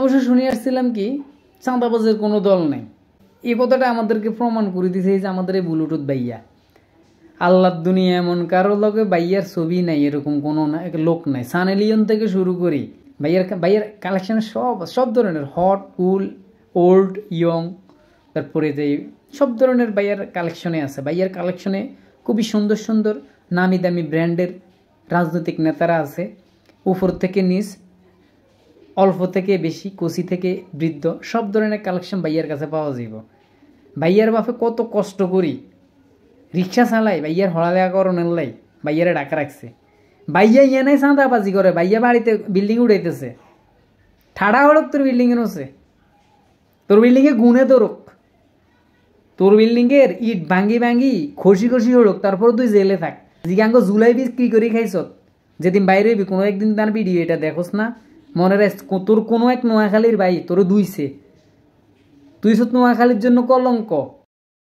বছর শুনে আসছিলাম কি চাঁদাবাজের কোনো দল নাই। এই কথাটা আমাদেরকে প্রমাণ করে দিছে যে আমাদের এই ব্লুটুথ ভাইয়া। আল্লাহর দুনিয়া এমন কারো লগে ভাইয়ার ছবি নাই, এরকম কোনো লোক নাই। সানেলিয়ন থেকে শুরু করি ভাইয়ার কালেকশন সব ধরনের হট, কুল, ওল্ড, ইয়ং, তারপরে যে সব ধরনের ভাইয়ার কালেকশনে আছে। ভাইয়ার কালেকশনে খুবই সুন্দর সুন্দর নামি দামি ব্র্যান্ডের রাজনৈতিক নেতারা আছে, উপর থেকে নিচ, অল্প থেকে বেশি, কচি থেকে বৃদ্ধ, সব ধরনের কালেকশন ভাইয়ার কাছে পাওয়া যাব। ভাইয়ার বাপে কত কষ্ট করি রিক্সা চালাই, ভাইয়ার হড়ালেখা করণের লাই ভাইয়ারে ডাকা রাখছে। ভাইয়া ইয়ানাই চাঁদাবাজি করে, ভাইয়া বাড়িতে বিল্ডিং উড়াইতেছে। ঠাড়া হড়ক তোর বিল্ডিংয়ের হচ্ছে, তোর বিল্ডিংয়ে গুনে তোরক, তোর বিল্ডিংয়ের ইট ভাঙ্গি ভাঙ্গি খসি খসি হড়ক, তারপর তুই জেলে থাক। জিগাঙ্গ জুলাই বিক্রি করে খাইছ, যেদিন বাইরে হইবি কোনো একদিন তার ভিডিও এটা দেখোস না, মনে রাখ তোর কোনো এক নোয়াখালীর ভাই তোর দুইছে, তুই নোয়াখালীর জন্য কলঙ্ক।